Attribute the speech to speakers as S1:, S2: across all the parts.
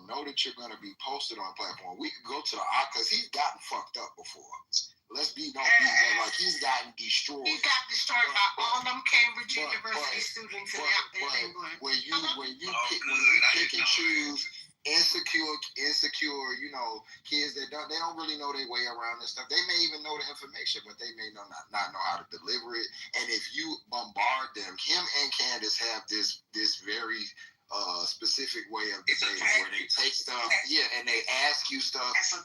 S1: platform, know that you're going to be posted on a platform. We could go to the because he's gotten fucked up before. Let's be like he's gotten destroyed.
S2: He got destroyed by all them Cambridge University students in England.
S1: When you pick and choose insecure, you know, kids that they don't really know their way around this stuff. They may even know the information, but they may not know how to deliver it. And if you bombard them, him and Candace have this very specific way of debating where they take stuff, and they ask you stuff and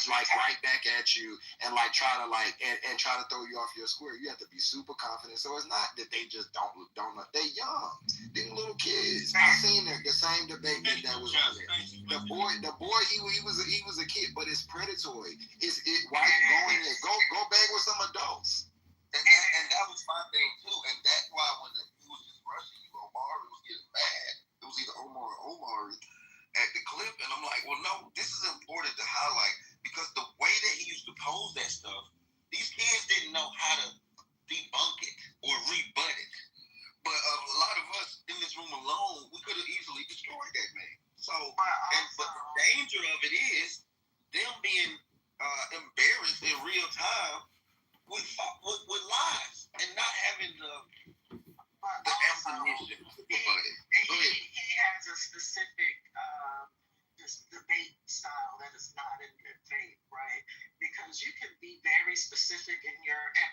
S1: like right back at you and like try to throw you off your square. You have to be super confident. So it's not that they just don't know. They young, they're little kids. I seen the same debate that was on there. The boy, he was a kid, but it's predatory. Why you going there? Go bang with some adults.
S3: And that was my thing too. And that's why when he was just rushing you, Omari was getting mad. It was either Omar or Omari at the clip, and I'm like, well, no, this is important to highlight because the way that he used to pose that stuff, these kids didn't know how to debunk it or rebut it. But a lot of us in this room alone, we could have easily destroyed that man. So, but the danger of it is them being embarrassed in real time with lies and not having the ammunition to rebut it.
S2: He has a specific debate style that is not in good faith, right? Because you can be very specific and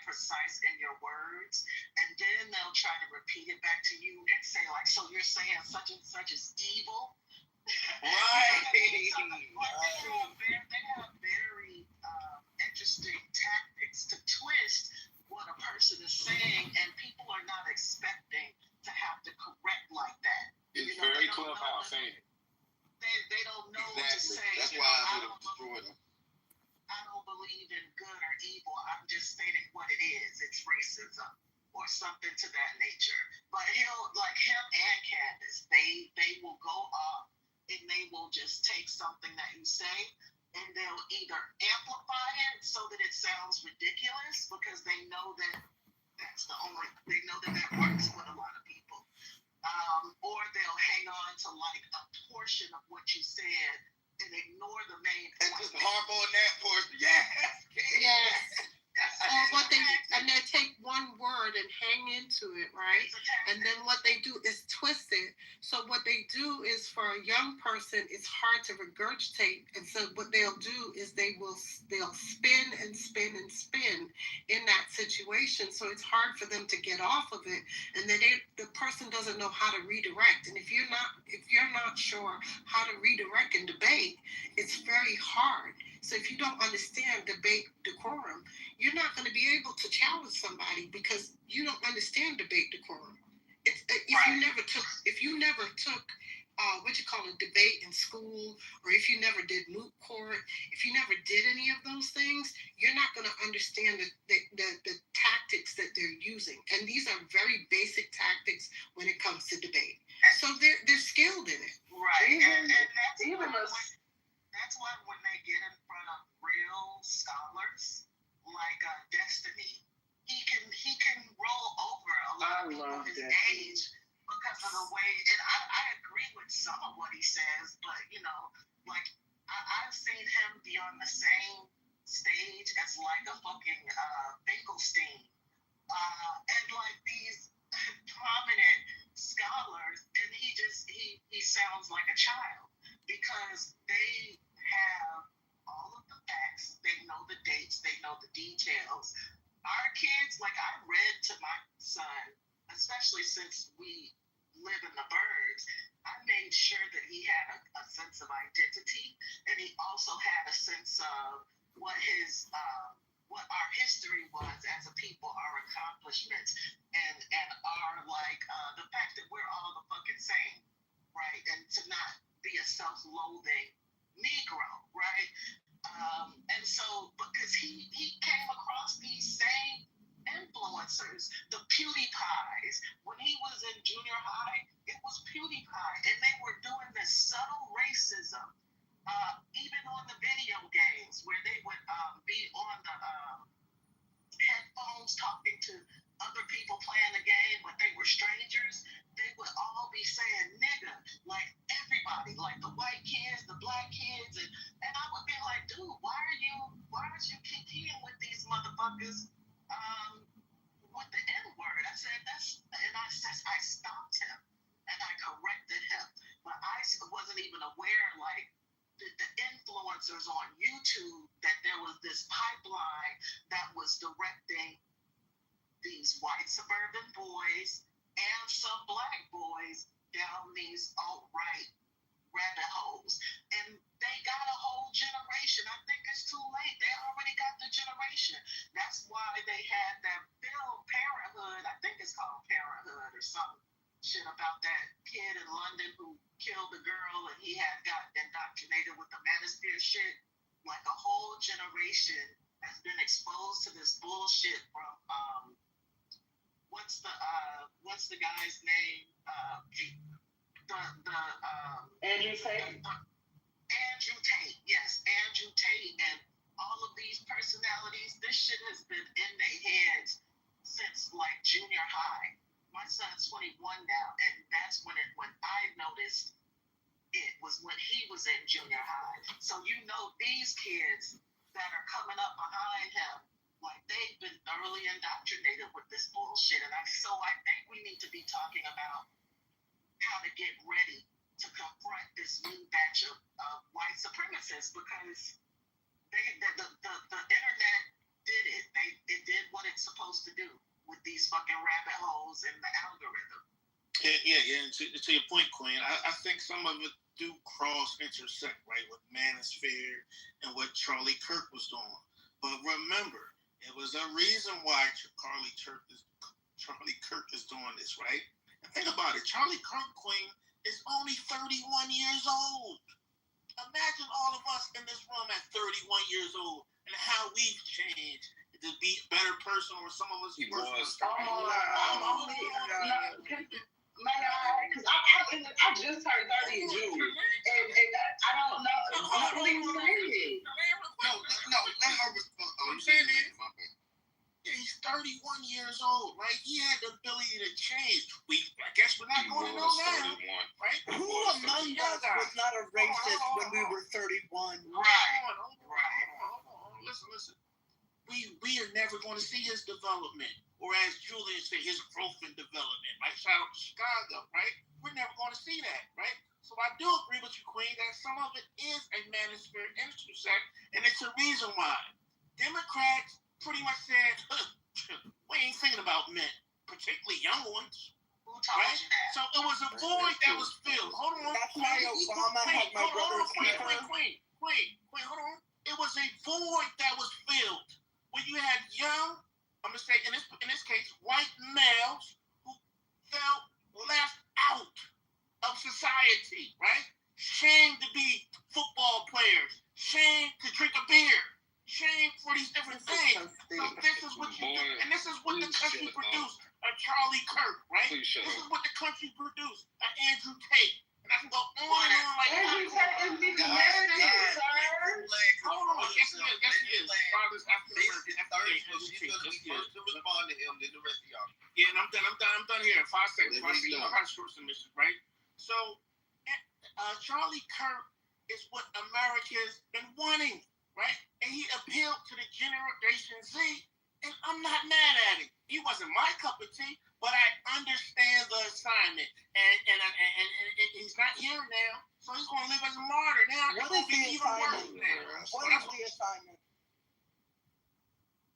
S2: precise in your words, and then they'll try to repeat it back to you and say, like, so you're saying such and such is evil?
S1: Right.
S2: They have very interesting tactics to twist what a person is saying, and people are not expecting to have to correct like that.
S1: It's very Clubhouse, ain't it?
S2: They don't know to say.
S1: That's why I would have destroyed them.
S2: I don't believe in good or evil. I'm just stating what it is. It's racism or something to that nature. But him and Candace, they will go off and they will just take something that you say and they'll either amplify it so that it sounds ridiculous because they know that that works with a lot of people. Or they'll hang on to like a portion of what you said and ignore the main point.
S3: And just harp on that portion. Yes.
S4: And they take one word and hang into it, right? And then what they do is twist it. So what they do is, for a young person, it's hard to regurgitate. And so what they'll do is they'll spin and spin and spin in that situation. So it's hard for them to get off of it. And then the person doesn't know how to redirect. And if you're not sure how to redirect and debate, it's very hard. So if you don't understand debate decorum, you're not going to be able to challenge somebody because you don't understand debate decorum. If you never took debate in school, or if you never did moot court, if you never did any of those things, you're not going to understand the tactics that they're using. And these are very basic tactics when it comes to debate. So they're skilled in it.
S2: Right. And that's why when they get in front of real scholars like Destiny, he can roll over a lot of people his age because of the way. And I agree with some of what he says, but like I've seen him be on the same stage as like a fucking Finkelstein, and like these prominent scholars, and he sounds like a child because they have all of the facts, they know the dates, they know the details. Our kids, like I read to my son, especially since we live in the burbs, I made sure that he had a sense of identity, and he also had a sense of what our history was as a people, our accomplishments, and our the fact that we're all the fucking same, right? And to not be a self-loathing Negro, right? And so because he came across these same influencers, the PewDiePies. When he was in junior high, it was PewDiePie, and they were doing this subtle racism, even on the video games where they would be on the headphones talking to other people playing the game, but they were strangers. They would all be saying nigga, like everybody, like the white kids, motherfuckers with the N word. I said and I stopped him and I corrected him, but I wasn't even aware, like the influencers on YouTube, that there was this pipeline that was directing these white suburban boys and some black boys down these alt-right rabbit holes. And they got a whole generation. I think it's too late. They already got the generation. That's why they had that film Parenthood. I think it's called Parenthood or some shit about that kid in London who killed the girl and he had got indoctrinated with the manosphere shit. Like a whole generation has been exposed to this bullshit from what's the guy's name?
S5: Andrew Tate.
S2: Andrew Tate, yes, Andrew Tate, and all of these personalities. This shit has been in their heads since like junior high. My son's 21 now, and that's when I noticed it was when he was in junior high. So these kids that are coming up behind him, like they've been thoroughly indoctrinated with this bullshit. And I think we need to be talking about how to get ready to confront this new batch of white supremacists, because the internet did it. It did what it's supposed to do with these fucking rabbit holes in the algorithm.
S6: Yeah. And to your point, Queen, I think some of it do intersect, right, with manosphere and what Charlie Kirk was doing. But remember, it was a reason why Charlie Kirk is doing this, right? And think about it. Charlie Kirk, Queen, is only 31 years old. Imagine all of us in this room at 31 years old and how we've changed to be a better person, or some of us worse.
S5: Because I just turned 30 in June, and I don't know. I'm really excited.
S3: No, let her respond.
S6: I'm saying it. Yeah, he's 31 years old, right? He had the ability to change. I guess we're not going to know now, right?
S7: Who among us was not a racist when we were 31?
S6: Right. Listen. We are never going to see his development, or as Julian said, his growth and development. Like shout out to Chicago, right? We're never going to see that, right? So I do agree with you, Queen, that some of it is a manosphere intersect, and it's a reason why. Democrats pretty much said, we ain't thinking about men, particularly young ones.
S2: Who told you that?
S6: So it was a void that was filled. Hold on.
S7: That's why Obama had my brother's keeper.
S6: Queen, hold on. It was a void that was filled when you had young, I'm going to say, in this case, white males who felt left out of society, right? Shame to be football players. Shame to drink a beer. Shame for these different things. So this is what you do. And this is what the country produced. A Charlie Kirk, right? This is what the country produced. An Andrew Tate. And I can go on and on like that.
S5: Andrew Tate is the narrative, sir.
S6: Hold on. Yes, he is. Fathers after the
S3: She's going to be first to respond to him, then the rest of y'all.
S6: Yeah, and I'm done here in 5 seconds. You know how to short submission, right? So, Charlie Kirk is what America's been wanting, right? And he appealed to the Generation Z, and I'm not mad at him. He wasn't my cup of tea, but I understand the assignment. And he's not here now, so he's going to live as a martyr now.
S7: What is the assignment? What is the assignment?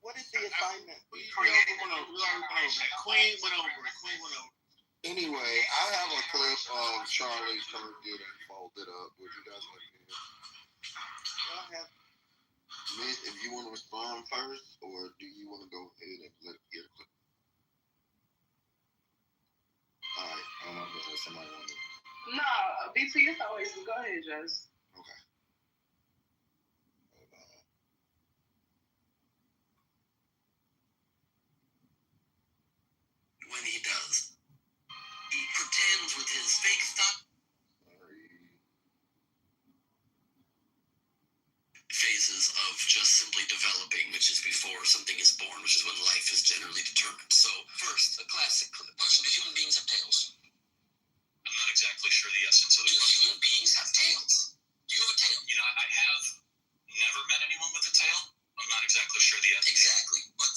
S7: What is the assignment?
S6: We went over it. Queen went over it.
S1: Anyway, I have a clip of Charlie Kirk getting folded up. Would you guys like to hear?
S7: Go ahead.
S1: Miss, if you want to respond first, or do you want to go ahead and let your clip? All right. I don't know if somebody wanted to.
S5: No, BTS always. Go ahead, Jess.
S1: Okay.
S8: When he does, he pretends with his fake stuff. Phases of just simply developing, which is before something is born, which is when life is generally determined. So, first, a classic clip. So do human beings have tails? I'm not exactly sure the essence of the question. Do human beings have tails? Do you have a tail? You know, I have never met anyone with a tail. I'm not exactly sure the essence. Exactly. But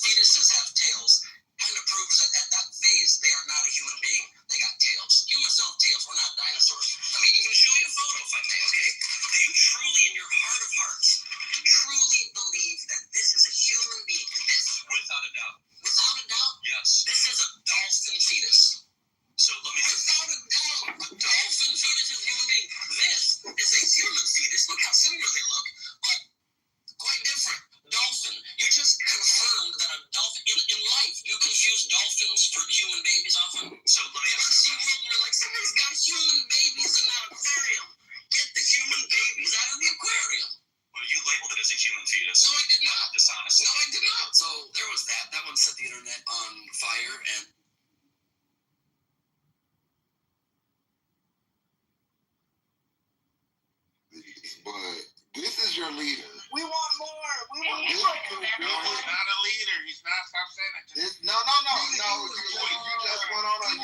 S1: your leader.
S7: We want more. We want
S2: He's
S7: more.
S2: looking at
S6: No, he's not a leader. He's not. Stop saying that.
S1: No.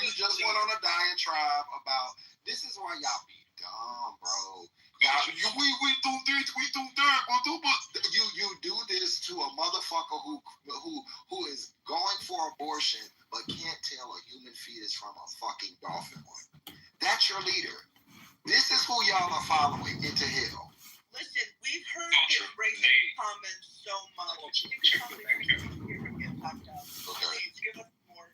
S1: You just went on a diatribe about this is why y'all be dumb, bro. We do this, we do that, we do but you do this to a motherfucker who is going for abortion but can't tell a human fetus from a fucking dolphin one. That's your leader. This is who y'all are following into hell.
S7: Listen, we've heard this racist comments so much.
S1: Okay.
S7: Give us more.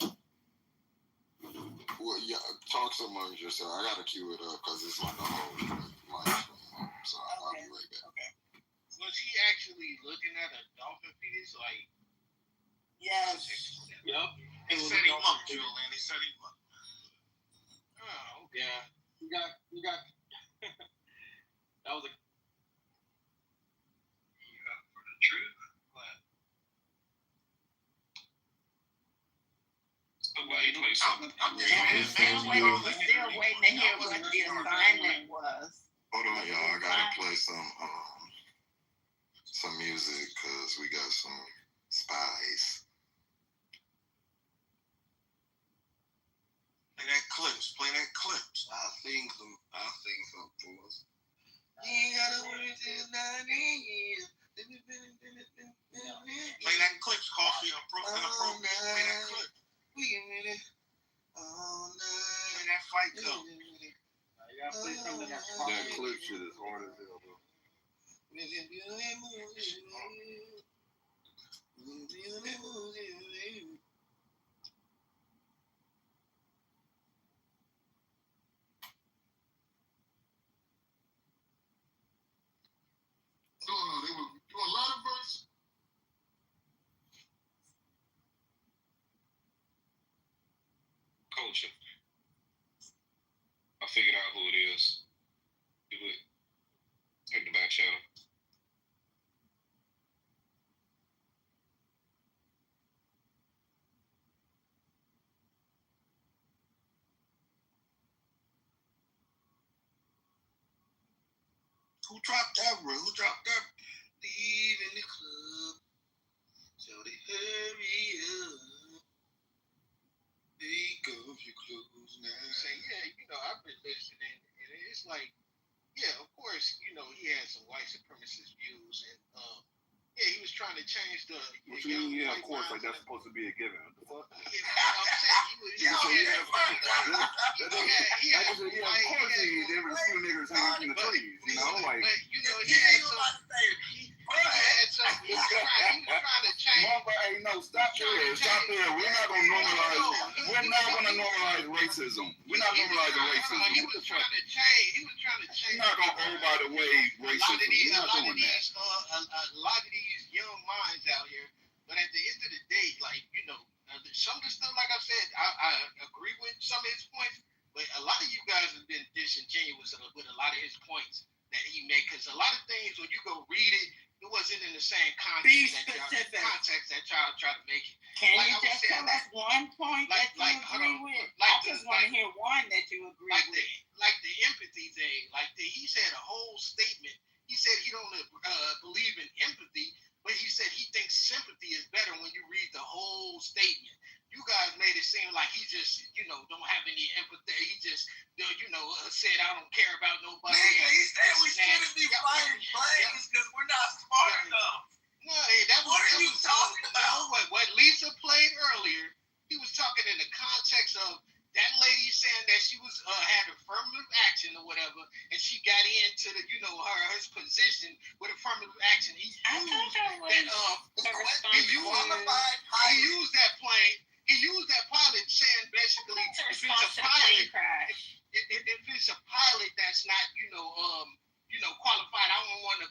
S1: Well, yeah, talk among yourself. I gotta cue it up because it's like a whole live stream. So I'll be right back.
S7: Okay.
S6: Was he actually looking at a dolphin fetus? Like,
S7: Yes.
S6: yep. He set him up, Julian. He set him up. Oh, okay.
S9: Yeah. You got. That was a.
S8: You got for the truth.
S2: I'm still waiting to hear what the assignment was.
S1: Hold on, y'all. I gotta play some music because we got some spies.
S3: Play that clips. I'll sing some for us. You ain't gotta wait till 9 a.m.
S6: Play that clips, coffee. Inappropriate. Play that clip.
S3: We can really all night.
S6: Play that fight club.
S9: You gotta play something that's
S1: That clip shit is hard as hell, bro. They were doing a lot of verse.
S8: Culture. I figured out who it is. Do it. Hit the back channel.
S3: Who dropped that, bro? Who dropped that? Leave in the club. So they hurry up. Take off your clothes now.
S6: Say, yeah, I've been listening, and it's like, yeah, of course, he had some white supremacist views, and he was trying to change the.
S10: What you mean? Yeah, of course, like that's supposed to be a given. What the fuck?
S6: Yeah, I'm saying
S10: Yeah, of course there were a few niggas hanging from the trees, like.
S6: But he had some. He was trying to change.
S10: Hey, no, stop there. We're not gonna normalize racism. We're not normalizing racism.
S6: He was trying to change.
S10: We're not gonna go by the way racism. We're not doing that.
S6: A lot of these young minds out here, but at the end of the day, some of the stuff, like I said, I agree with some of his points, but a lot of you guys have been disingenuous with a lot of his points that he made, because a lot of things, when you go read it, it wasn't in the same context that y'all try to make it.
S2: Can you just tell us one point that you agree with? I just want to hear one that you agree with.
S6: Like the empathy thing. He said a whole statement. He said he don't believe in empathy, but he said he thinks sympathy is better when you read the whole statement. You guys made it seem like he just, don't have any empathy. He just, said, I don't care about nobody.
S3: Nigga, he said we shouldn't be flying planes because we're not smart enough.
S6: No, what are you talking about? What Lisa played earlier, he was talking in the context of that lady saying that she was had affirmative action or whatever, and she got into the, her position with affirmative action. He used that plane. He used that pilot saying basically if it's a pilot that's not qualified, I don't want a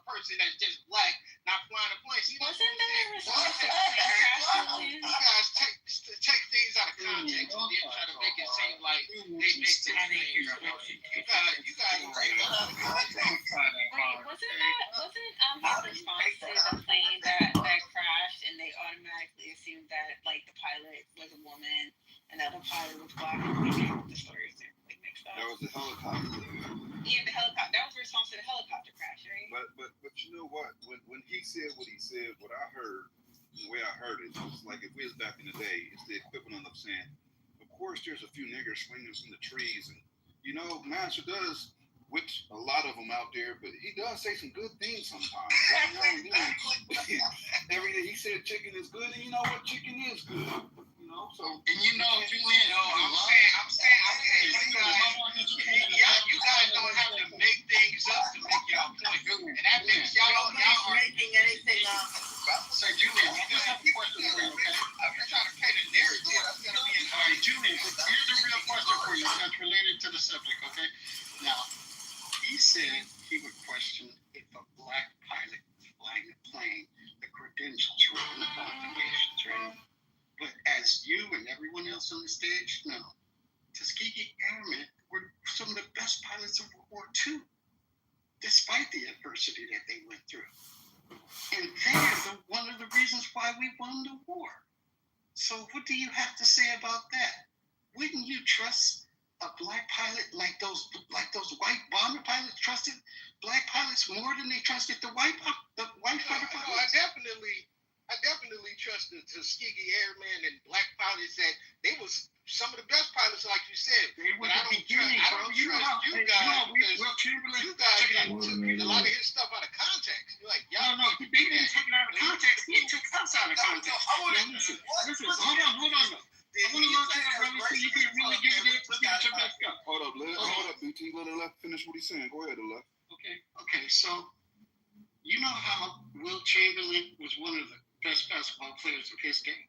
S6: person that's just black not flying a plane. See,
S2: Wasn't that a responsibility?
S6: You guys take things out of context and then try to make it seem like they make those things. You guys
S2: wasn't his response to the plane that crashed, and they automatically assumed that the pilot was a woman and that the pilot was black? The stories are mixed up.
S10: That was the helicopter.
S2: Yeah, the helicopter. That was the response to the helicopter crash, right?
S10: But said what he said, what I heard, the way I heard it, was like if we was back in the day, it's the equivalent of saying, of course there's a few niggers swinging from the trees, and Master does which a lot of them out there, but he does say some good things sometimes. Every day he said chicken is good, and you know what? Chicken is good. So.
S3: And Julian, I'm saying, you guys don't have to make things up to make y'all point. And that means y'all are
S7: making anything up.
S3: So Julian, I just have a question for you, okay? I'm just trying to paint a narrative instead of being.
S9: All right, Julian, here's a real question for you that's related to the subject, okay? Now, he said he would question if a black pilot flying a plane, the credentials were in the qualifications, right? But as you and everyone else on the stage know, Tuskegee Airmen were some of the best pilots of World War II, despite the adversity that they went through. And they're one of the reasons why we won the war. So what do you have to say about that? Wouldn't you trust a black pilot like those white bomber pilots trusted black pilots more than they trusted the white fighter pilots?
S6: I definitely trust the Tuskegee Airmen and black pilots that they was some of the best pilots, like you said. But I don't trust you guys because you guys took a lot of his stuff out of context. You're like, y'all
S9: No, they didn't take it out of context. He took us out of context. Listen, hold on. I want to look at it, brother, so you can really get it. Let's get your best go.
S10: Hold up, BT. Let Left finish what he's saying. Go ahead, Left.
S9: Okay, so you know how Will Chamberlain was one of the best basketball players of his day?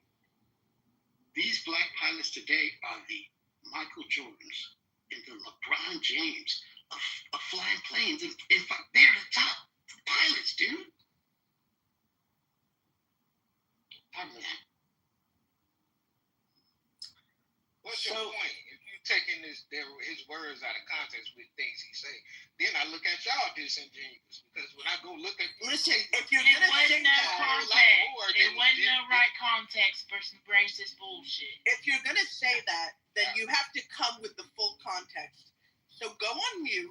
S9: These black pilots today are the Michael Jordans and the LeBron James of flying planes. In fact, they're the top pilots, dude.
S6: What's your point? If you taking his words out of context with things he say, then I look at y'all disingenuous because when I go look at
S7: Listen, if you're
S11: It
S7: gonna say
S11: wasn't no
S7: that,
S11: context. It wasn't the right context for some racist bullshit.
S7: if you're gonna say that, then you have to come with the full context. So go on mute,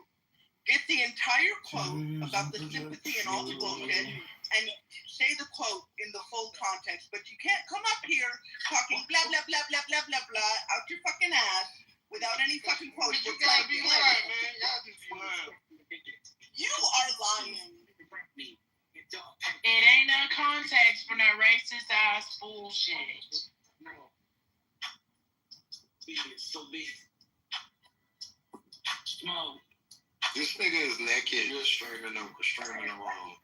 S7: get the entire quote about the sympathy and all the bullshit, and say the quote in the full context. But you can't come up here talking blah blah blah blah blah blah blah out your fucking ass without any fucking quote.
S6: you gotta be lying, man. Y'all just be lying.
S7: You are lying.
S11: It ain't no context for no racist ass bullshit.
S3: This nigga is naked. You're streaming them wrong.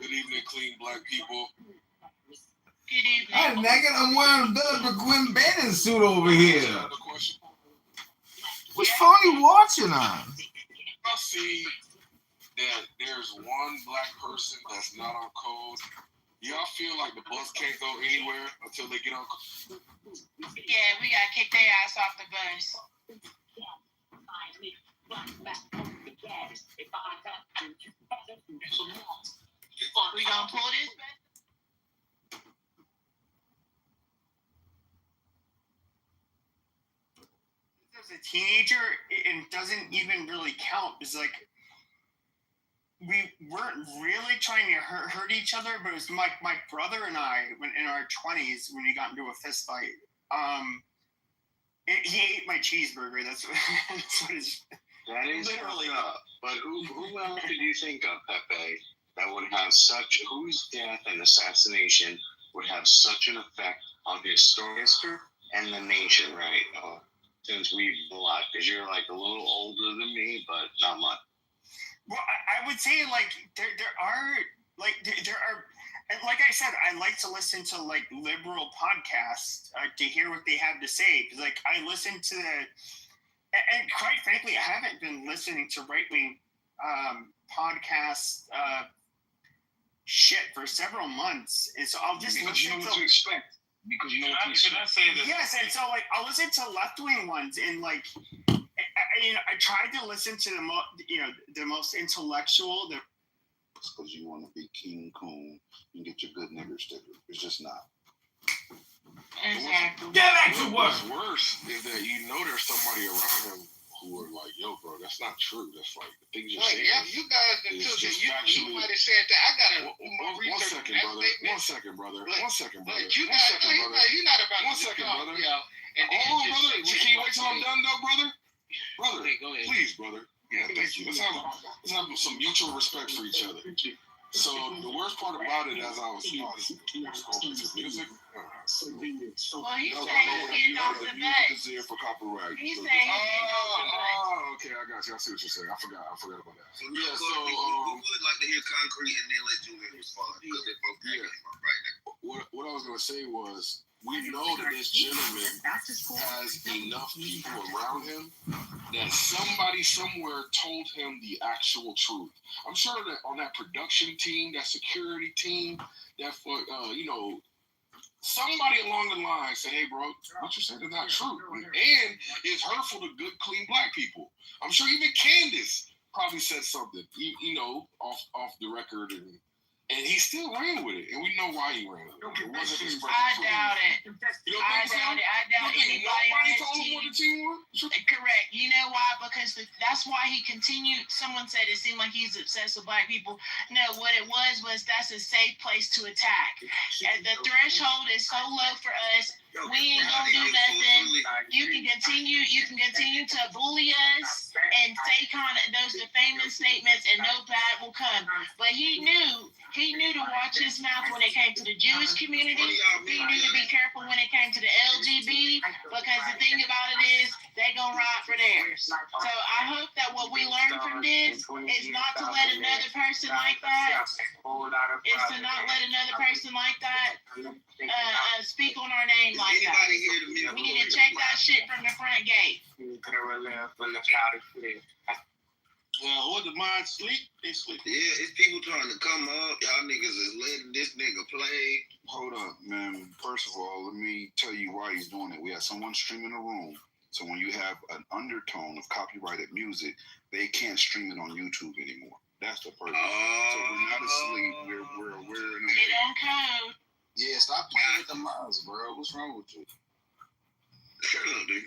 S12: Good evening, clean black people.
S11: Good evening.
S13: I'm naked. I'm wearing Doug McQuinn bathing suit over here. Which phone you watching on?
S12: I see that there's one black person that's not on code. Y'all feel like the bus can't go anywhere until they get on code?
S11: Yeah, we gotta kick their ass off the bus. We gonna pull this back?
S9: As a teenager, it doesn't even really count. It's like we weren't really trying to hurt each other, but it was my brother and I, when in our 20s, when we got into a fist fight. He ate my cheeseburger. That's what it's.
S14: That is
S9: literally
S14: up. But who else did you think of, Pepe, that would have whose death and assassination would have such an effect on his story and the nation, right? Since we've blocked, because you're like a little older than me, but not much.
S9: Well, I would say like there are, and like I said, I like to listen to like liberal podcasts to hear what they have to say, because like I listen to and quite frankly, I haven't been listening to right-wing podcasts shit for several months, and so I'll just
S14: because
S9: listen
S14: you know what to expect. Because you know what to expect.
S9: Yes, and so like I'll listen to left-wing ones, and like I tried to listen to the most intellectual.
S10: Because you want to be King Coon and get your good nigger sticker. It's just not.
S11: Exactly.
S13: Get back to work.
S12: What's worse is that you know there's somebody around him who are like, yo, bro, that's not true. That's like the things you're
S6: Like,
S12: saying.
S6: yeah, you guys that
S12: is
S6: took it.
S12: just
S6: You
S12: factually-
S6: might have said that. I got to do more
S12: One
S6: research.
S12: second,
S6: on that
S12: brother.
S6: statement.
S12: One second, brother.
S6: But-
S12: One second, brother.
S6: But you
S12: One
S6: guys,
S12: second, brother.
S6: you're not about
S12: One
S6: to
S12: second,
S6: talk,
S12: brother.
S6: y'all. And then
S12: Hold on,
S6: just
S12: brother.
S6: say-
S12: Can you wait till I'm done, though, brother? Brother,
S6: Go ahead.
S12: please, brother. Yeah, thank you. Let's have some mutual respect for each other. So the worst part about it, as I was scrolling through music.
S11: Well, he
S12: No,
S11: said
S12: no,
S11: he's getting off the bus.
S10: Is there for copyright?
S11: He
S10: So
S11: said he's getting off the bus.
S12: Oh, okay, I got you. I see what you're saying. I forgot about that.
S3: So,
S12: Yeah,
S3: we would like to hear concrete and then let Julian respond because they both came up right now.
S12: What I was gonna say was, we know that this gentleman has enough people around him that somebody somewhere told him the actual truth. I'm sure that on that production team, that security team, that somebody along the line said, "Hey, bro, what you said is not true, and it's hurtful to good, clean black people." I'm sure even Candace probably said something, off the record, and he still ran with it, and we know why he ran with it. It wasn't his
S11: I doubt it.
S12: You don't
S11: I
S12: think so?
S11: doubt it. I doubt
S12: You think
S11: anybody on
S12: nobody
S11: his
S12: told him what the team was?
S11: Correct. You know why? Because that's why he continued. Someone said it seemed like he's obsessed with black people. No, what it was that's a safe place to attack. And the threshold is so low for us. We ain't gonna do nothing. You can continue to bully us and say kind of those defaming statements, and no bad will come. But he knew to watch his mouth when it came to the Jewish community. He knew to be careful when it came to the LGBT, because the thing about it is they gonna ride for theirs. So I hope that what we learned from this is not to let another person like that speak on our name like that.
S3: Anybody here to me?
S11: We need to check that shit from the front gate.
S6: What the mind sleep? They sleep.
S3: Yeah, it's people trying to come up. Y'all niggas is letting this nigga play.
S10: Hold up, man. First of all, let me tell you why he's doing it. We have someone streaming the room. So when you have an undertone of copyrighted music, they can't stream it on YouTube anymore. That's the purpose. So we're not asleep. We're in a
S11: Get on code.
S1: Yeah, stop playing with the minds, bro. What's wrong with you?
S3: Shut up, dude.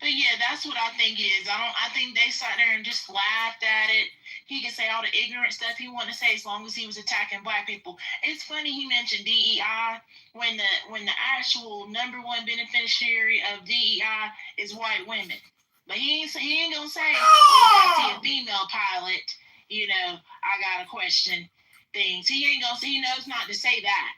S11: But yeah, that's what I think is. I think they sat there and just laughed at it. He could say all the ignorant stuff he wanted to say as long as he was attacking black people. It's funny he mentioned DEI when the actual number one beneficiary of DEI is white women. But he ain't gonna say, well, if I see a female pilot, I gotta question things. He knows not to say that.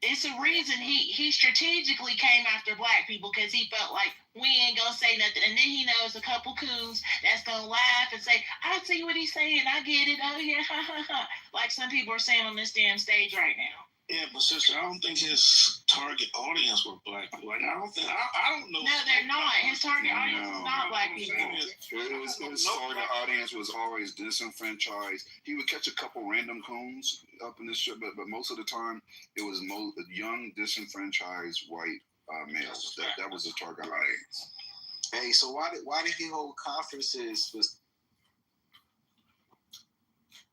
S11: It's a reason he strategically came after black people, because he felt like we ain't gonna say nothing. And then he knows a couple coons that's gonna laugh and say, I see what he's saying, I get it, oh yeah, ha ha ha. Like some people are saying on this damn stage right now.
S6: Yeah, but sister, I don't think his target audience were black people. Like, I don't know.
S11: No, they're not. His target audience is not black people.
S10: His target audience was always disenfranchised. He would catch a couple random coons up in this shit, but most of the time it was young, disenfranchised white males. That was the target audience.
S1: Hey, so why did he hold conferences with?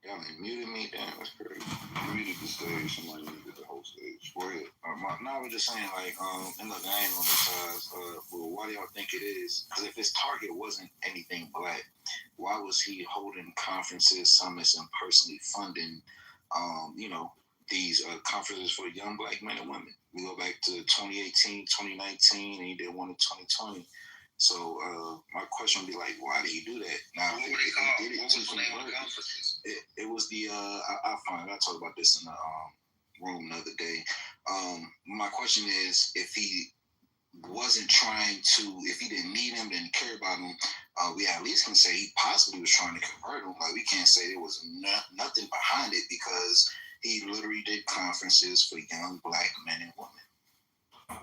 S1: Y'all muted me. Damn, that's crazy.
S10: You muted the stage. Somebody muted the whole stage. Go ahead.
S1: No, I was just saying, like, and look, I ain't on the sides. Well, why do y'all think it is? Because if his target wasn't anything black, why was he holding conferences, summits, and personally funding, these conferences for young black men and women? We go back to 2018, 2019, and he did one in 2020. So my question would be like, why did he do that? Now,
S3: What
S1: if
S3: were they called?
S1: he did it
S3: What was
S1: to
S3: the name of the
S1: convert,
S3: conferences?
S1: it was the I'll talk about this in the room the other day. My question is, if he wasn't trying to, if he didn't need him, didn't care about him, we at least can say he possibly was trying to convert him. Like, we can't say there was nothing behind it, because he literally did conferences for young black men and women.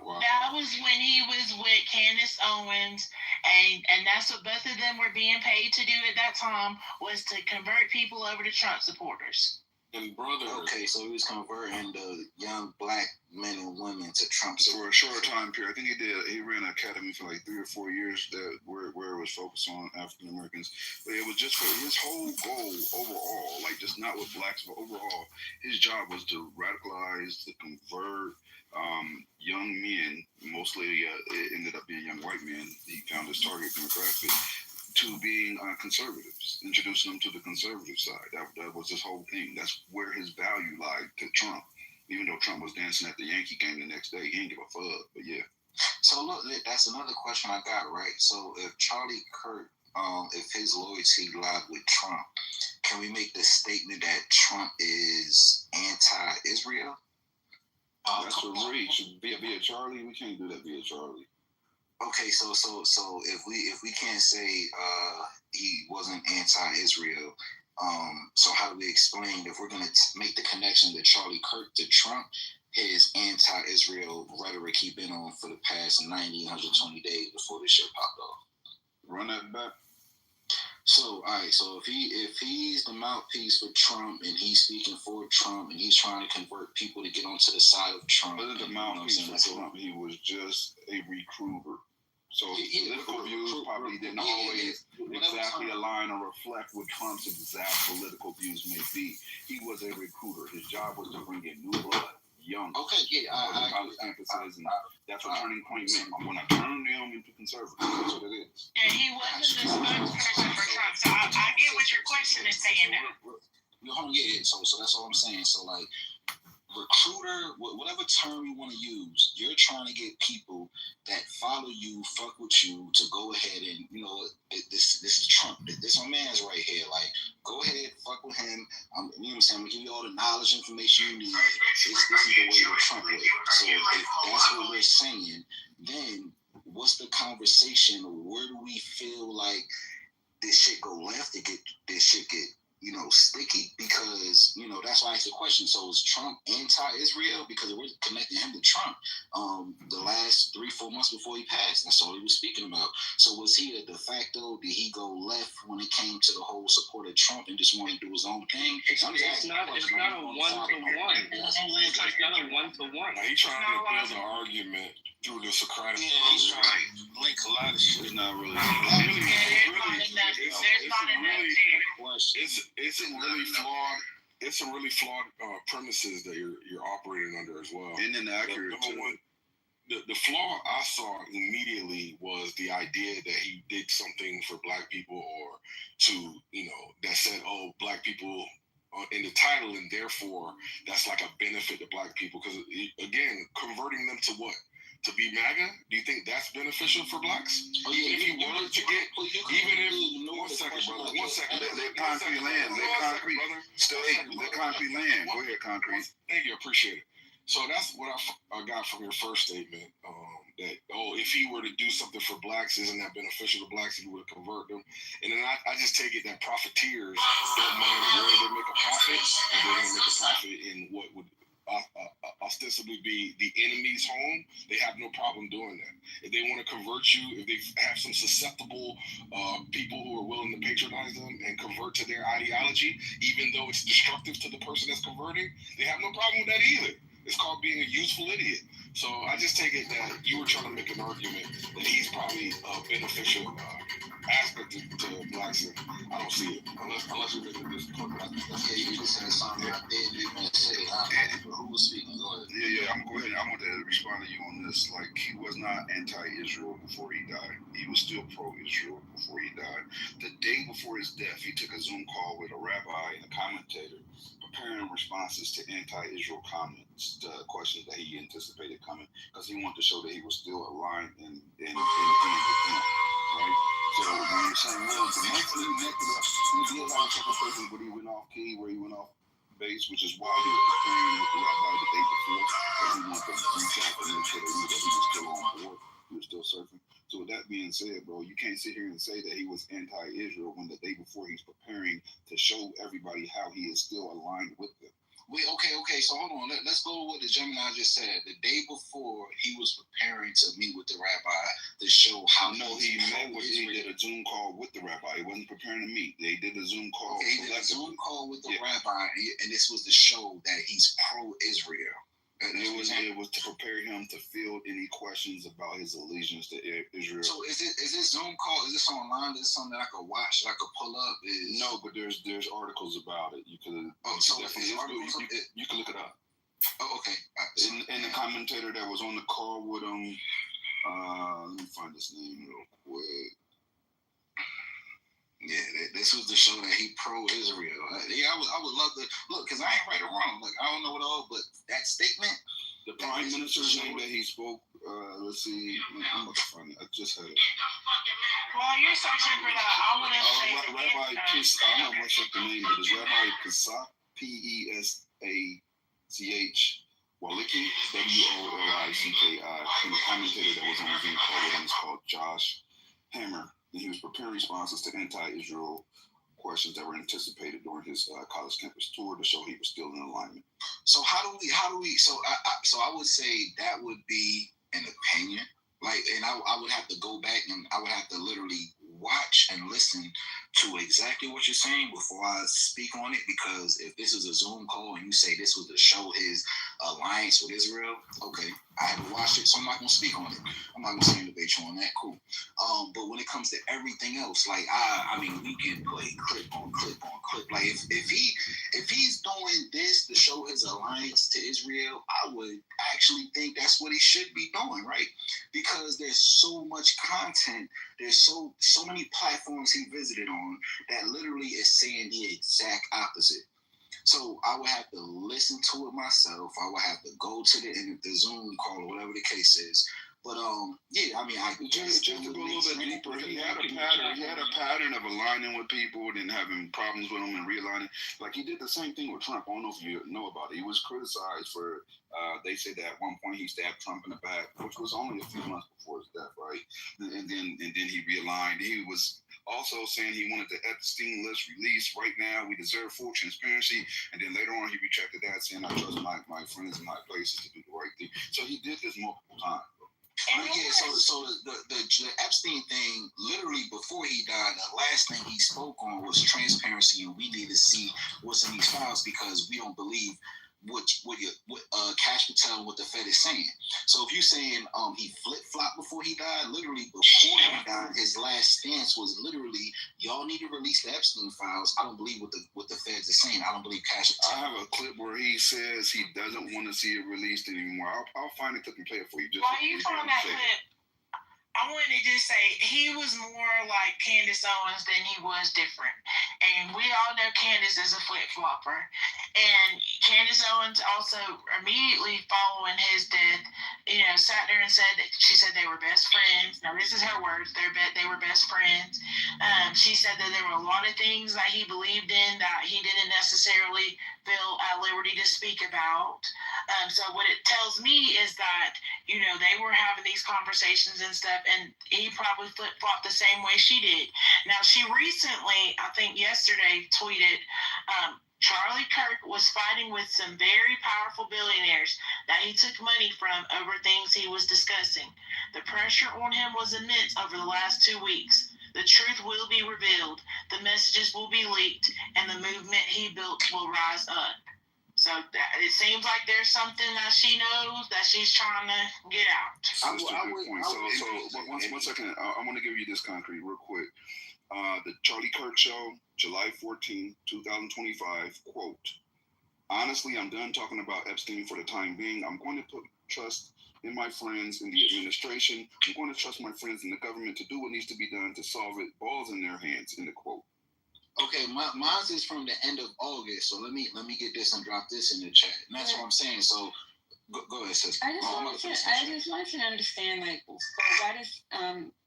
S12: Wow.
S11: That was when he was with Candace Owens, and that's what both of them were being paid to do at that time, was to convert people over to Trump supporters.
S12: And brother.
S1: Okay, so he was converting the young black men and women to Trump
S10: for a short time period. I think he ran an academy for like 3 or 4 years where it was focused on African Americans. But it was just for his whole goal overall, like just not with blacks, but overall, his job was to radicalize, to convert young men. Mostly it ended up being young white men. He found his target demographic to being conservatives, introducing them to the conservative side. That was his whole thing. That's where his value lied to Trump. Even though Trump was dancing at the Yankee game the next day, he didn't give a fuck. But yeah. So look, that's another question I got, right? So if Charlie Kirk, if his loyalty lied with Trump, can we make the statement that Trump is anti-Israel? That's a reach. Via Charlie, we can't do that via Charlie. Okay, so if we can't say he wasn't anti-Israel, so how do we explain if we're gonna make the connection that Charlie Kirk to Trump, his anti-Israel rhetoric he been on for the past 90, 120 days before this shit popped off? Run that back. So, all right. So if he's the mouthpiece for Trump and he's speaking for Trump and he's trying to convert people to get onto the side of Trump, wasn't the mouthpiece for Trump. He was just a recruiter. So his political views probably didn't always exactly align or reflect what Trump's exact political views may be. He was a recruiter. His job was to bring in new blood, young. Okay, yeah, I college campuses, and that's what Turning Point meant. I'm going to turn them into conservatives. That's what it is.
S11: And he wasn't the spokesperson for Trump, so I get what your question is saying now.
S1: Yeah, so that's all I'm saying. So like, recruiter, whatever term you want to use, you're trying to get people that follow you, fuck with you, to go ahead and, you know, this is Trump. This my man's right here. Like, go ahead, fuck with him. You know what I'm saying? I'm gonna give you all the knowledge, information you need. This is the way to Trump way. So if that's what we're saying, then what's the conversation? Where do we feel like this shit go left? This shit get, you know, sticky? Because, you know, that's why I asked the question. So is Trump anti-Israel? Because we're connecting him to Trump the last 3-4 months before he passed. That's all he was speaking about. So was he a de facto? Did he go left when it came to the whole support of Trump and just wanted to do his own thing? It's not a one-to-one. It's not a one-to-one.
S12: He's trying to build an argument through the Socratic.
S3: Yeah, he's trying to link a lot of shit.
S12: It's not really. It's some really flawed premises that you're operating under as well.
S10: And inaccurate.
S12: Number one, the flaw I saw immediately was the idea that he did something for black people, or to, you know, that said, oh, black people in the title, and therefore that's like a benefit to black people. Because again, converting them to what? To be MAGA? Do you think that's beneficial for blacks?
S1: Oh, yeah,
S12: if you wanted to get, even if, one second, brother, one second.
S10: Let concrete land. Let concrete land. Go ahead, concrete.
S12: Thank you, appreciate it. So that's what I got from your first statement. That, if he were to do something for blacks, isn't that beneficial to blacks if he were to convert them? And then I just take it that profiteers don't matter where they make a profit, and they're going to make a profit in what would ostensibly be the enemy's home. They have no problem doing that. If they want to convert you, if they have some susceptible people who are willing to patronize them and convert to their ideology, even though it's destructive to the person that's converting, they have no problem with that either. It's called being a useful idiot. So I just take it that you were trying to make an argument that he's probably a beneficial aspect to blacks, and I don't see it unless you're making this point.
S1: Yeah, you just said something I didn't even say. Who was speaking? Go ahead.
S10: Yeah. I'm going. I want to respond to you on this. Like, he was not anti-Israel before he died. He was still pro-Israel before he died. The day before his death, he took a Zoom call with a rabbi and a commentator, preparing responses to anti-Israel comments, to questions that he anticipated coming, because he wanted to show that he was still aligned in with them, right? So when you're saying, well, the next thing he did have a couple places where he went off key, where he went off base, which is why he was preparing with the rabbi the day before, because he wanted to reach out to them so they knew that he was still on board, he was still surfing. So with that being said, bro, you can't sit here and say that he was anti-Israel when the day before he's preparing to show everybody how he is still aligned with them.
S1: Wait, okay. So hold on. Let's go to what the Gemini just said. The day before, he was preparing to meet with the rabbi to show how.
S10: No, he did a Zoom call with the rabbi. He wasn't preparing to meet. They did a Zoom call.
S1: Okay, he did a Zoom call with the rabbi, and this was to show that he's pro-Israel.
S10: It was to prepare him to field any questions about his allegiance to Israel.
S1: So is this Zoom call? Is this online? Is this something that I could watch? That I could pull up?
S10: No, but there's articles about it. You could. You can look it up.
S1: Oh, okay.
S10: And the commentator that was on the call with him. Let me find his name real quick.
S1: Yeah, this was to show that he pro-Israel. I would love to look, because I ain't right or wrong. Like, I don't know it all, but that statement.
S10: The prime minister's name that he spoke. Let's see. I'm going to find it. I just had it.
S11: While you're searching for that, I want to say
S10: Rabbi Kiss. I don't know much of the name, but it's Rabbi Pesach, Pesach Walicki, Wolicki, and the commentator that was on the Zoom call with him is called Josh Hammer. And he was preparing responses to anti-Israel questions that were anticipated during his college campus tour to show he was still in alignment.
S1: So how do we? So I would say that would be an opinion. Like, and I would have to go back and I would have to literally watch and listen to exactly what you're saying before I speak on it, because if this is a Zoom call and you say this was to show his alliance with Israel, okay, I haven't watched it, so I'm not gonna speak on it. I'm not gonna say and debate you on that. Cool. But when it comes to everything else, like I mean, we can play clip on clip on clip. Like if he's doing this to show his alliance to Israel, I would actually think that's what he should be doing, right? Because there's so much content, there's so many platforms he visited on that literally is saying the exact opposite. So I would have to listen to it myself. I would have to go to the Zoom call or whatever the case is. But yeah, I mean,
S10: just to go a little bit deeper, he had a pattern. He had a pattern of aligning with people and having problems with them and realigning. Like he did the same thing with Trump. I don't know if you know about it. He was criticized for. They said that at one point he stabbed Trump in the back, which was only a few months before his death, right? And then he realigned. He was also saying he wanted the Epstein list released right now. We deserve full transparency. And then later on, he rejected that, saying I trust my friends and my places to do the right thing. So he did this multiple times.
S1: Yeah, so the Epstein thing, literally before he died, the last thing he spoke on was transparency, and we need to see what's in these files because we don't believe what Cash Patel and what the Fed is saying. So if you're saying he flip-flopped before he died, literally before he died, his last stance was literally, y'all need to release the Epstein files. I don't believe what the Feds is saying. I don't believe Cash Patel.
S10: I have a clip where he says he doesn't want to see it released anymore. I'll find it to play it for you.
S11: While you find that clip, I wanted to just say he was more like Candace Owens than he was different. And we all know Candace is a flip-flopper. And Candace Owens also immediately following his death, sat there and said that she said they were best friends. Now, this is her words. They were best friends. She said that there were a lot of things that he believed in that he didn't necessarily feel at liberty to speak about. So what it tells me is that, they were having these conversations and stuff, and he probably flip-flopped the same way she did. Now, she recently, I think yesterday, tweeted, Charlie Kirk was fighting with some very powerful billionaires that he took money from over things he was discussing. The pressure on him was immense over the last 2 weeks. The truth will be revealed, the messages will be leaked, and the movement he built will rise up. So it seems like there's something that she knows that she's trying to get out.
S10: That's a good point. So one second, I want to give you this concrete real quick. The Charlie Kirk Show, July 14, 2025, quote, honestly, I'm done talking about Epstein for the time being. I'm going to put trust in my friends in the administration. I'm going to trust my friends in the government to do what needs to be done to solve it. Balls in their hands, end of quote.
S1: Okay, mine is from the end of August, so let me get this and drop this in the chat. And that's what I'm saying. So go ahead, sis.
S15: I just wanted to understand, like, why does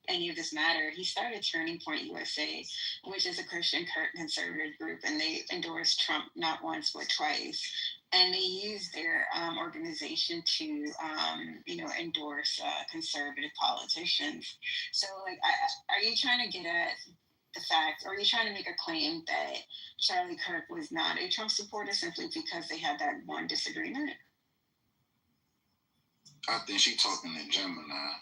S15: any of this matter? He started Turning Point USA, which is a Christian conservative group, and they endorsed Trump not once but twice. And they use their organization to, endorse conservative politicians. So, like, are you trying to get at the fact, or are you trying to make a claim that Charlie Kirk was not a Trump supporter simply because they had that one disagreement?
S1: I think she's talking to Gemini.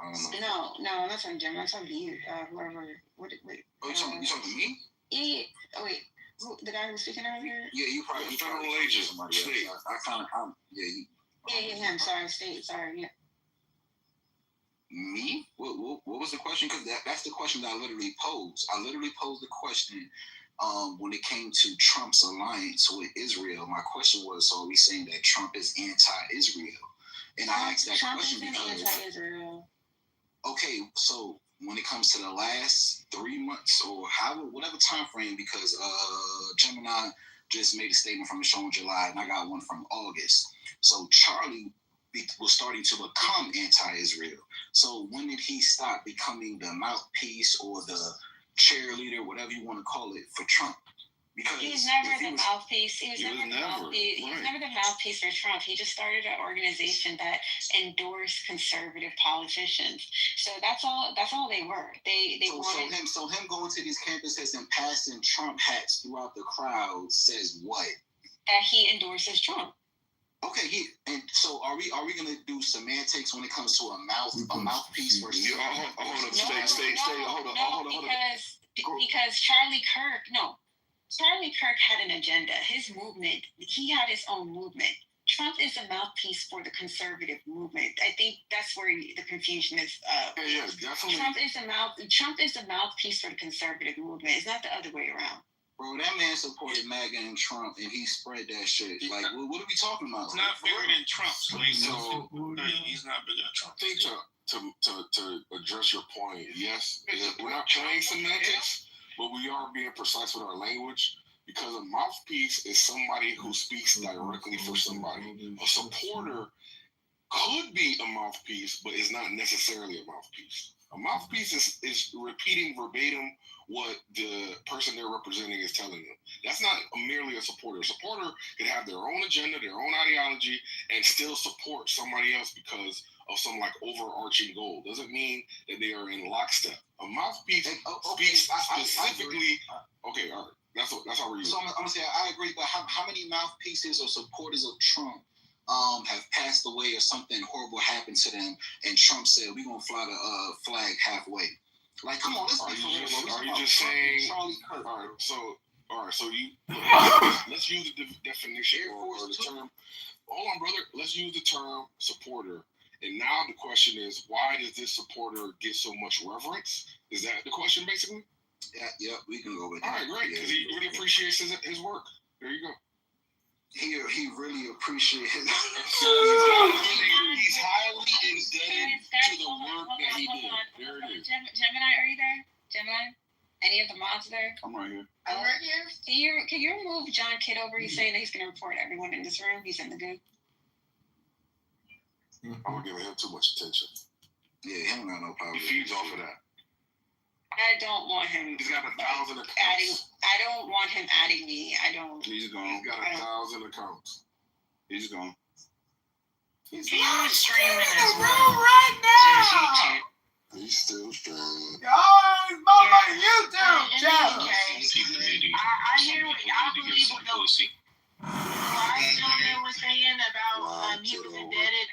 S1: I don't know.
S15: No, I'm not talking to Gemini. I'm talking to you, whoever. Wait.
S1: Oh, you talking to me?
S15: Yeah. Oh, wait. Who, the guy who was speaking earlier?
S1: Yeah, you probably
S12: federal agent.
S1: Somebody else. I kind of,
S15: Yeah, him. Sorry, yeah.
S1: Me? What was the question? Because that's the question that I literally posed. I literally posed the question when it came to Trump's alliance with Israel. My question was, so are we saying that Trump is anti-Israel? And I asked that
S15: Trump
S1: question because
S15: anti-Israel.
S1: Okay, so when it comes to the last 3 months or whatever time frame, because Gemini just made a statement from the show in July, and I got one from August. So Charlie was starting to become anti-Israel. So when did he stop becoming the mouthpiece or the cheerleader, whatever you want to call it, for Trump? Because
S15: he's never the mouthpiece. He was never the mouthpiece. He was never the mouthpiece for Trump. He just started an organization that endorsed conservative politicians. So that's all they were. They wanted.
S1: So him going to these campuses and passing Trump hats throughout the crowd says what?
S15: That he endorses Trump.
S1: Okay, and so are we gonna do semantics when it comes to a mouthpiece versus?
S12: Hold on, stay. Hold on.
S15: Because Charlie Kirk had an agenda. His movement, he had his own movement. Trump is a mouthpiece for the conservative movement. I think that's where the confusion is.
S12: Yeah, definitely.
S15: Trump is a mouthpiece for the conservative movement. It's not the other way around.
S1: Bro, that man supported MAGA and Trump, and he spread that shit. Like, what are we talking about?
S6: He's not bigger than Trump, so he's not bigger than Trump.
S12: I think to address your point, yes, we're not playing semantics, but we are being precise with our language, because a mouthpiece is somebody who speaks directly for somebody. A supporter could be a mouthpiece, but is not necessarily a mouthpiece. A mouthpiece is repeating verbatim what the person they're representing is telling them. That's not merely a supporter. A supporter can have their own agenda, their own ideology, and still support somebody else because of some like overarching goal. Doesn't mean that they are in lockstep. A mouthpiece speaks specifically. Okay, all right. That's how we're using.
S1: So I'm gonna say I agree, but how many mouthpieces or supporters of Trump have passed away or something horrible happened to them, and Trump said we're gonna fly the flag halfway? Like, come on, let's be for real.
S12: Are you just saying? Charlie Kirk. All right. So you let's use the definition or the term. Hold on, brother. Let's use the term supporter. And now the question is, why does this supporter get so much reverence? Is that the question, basically?
S1: Yeah, we can go with that.
S12: All right, great. Because he really appreciates his work. There you go.
S1: He really appreciates his
S12: He's highly indebted to the work that he did. There it is.
S15: Gemini, are you there? Gemini? Any of the mods there?
S10: I'm right here.
S15: I'm right here. Can you remove John Kitover? He's saying that he's going to report everyone in this room. He's in the group.
S12: I'm giving him too much attention.
S1: Yeah, he don't got no power.
S12: He feeds off of that.
S15: I don't want him.
S12: He's got 1,000 accounts.
S15: I don't want him adding me. I don't.
S10: He's gone.
S12: He's got 1,000 accounts.
S10: He's gone.
S11: He's streaming as well
S4: right now.
S12: He's still streaming.
S4: Y'all, my YouTube channel.
S11: I hear what I believe what the last gentleman was saying about he was indebted.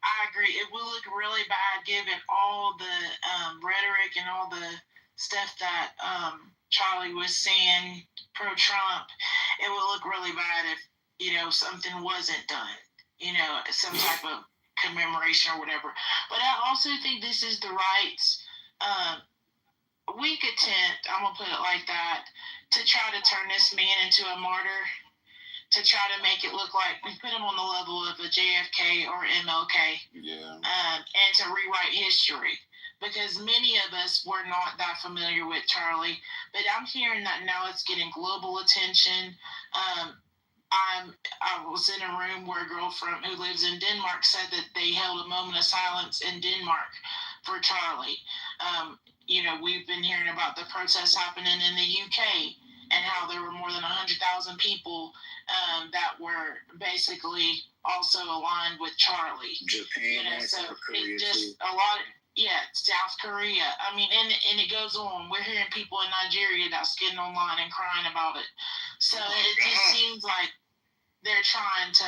S11: I agree. It will look really bad given all the rhetoric and all the stuff that Charlie was saying pro-Trump. It would look really bad if, something wasn't done, some type of commemoration or whatever. But I also think this is the right weak attempt, I'm going to put it like that, to try to turn this man into a martyr, to try to make it look like we put him on the level of a JFK or MLK, and to rewrite history. Because many of us were not that familiar with Charlie, but I'm hearing that now it's getting global attention. I was in a room where a girl who lives in Denmark said that they held a moment of silence in Denmark for Charlie. We've been hearing about the protests happening in the UK and how there were more than 100,000 people that were basically also aligned with Charlie.
S1: Japan,
S11: so
S1: South Korea,
S11: just
S1: too.
S11: a lot. Yeah, South Korea. I mean, and it goes on. We're hearing people in Nigeria that's getting online and crying about it. So it just seems like they're trying to,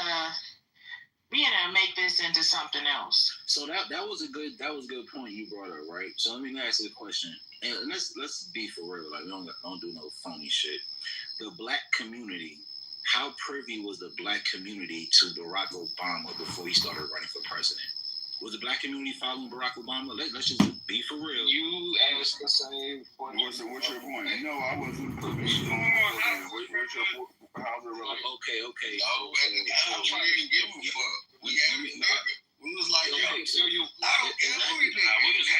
S11: make this into something else.
S8: So that was a good point you brought up, right? So let me ask you a question, and let's be for real. Like, we don't do no phony shit. The black community. How privy was the black community to Barack Obama before he started running for president? Was the black community following Barack Obama? Let's just be for real.
S3: You asked the same question.
S10: What's your point? No, I wasn't. How's it relevant?
S8: Okay.
S3: I'm trying to give a fuck. We was like,
S8: okay, so you.
S3: I don't care who he is.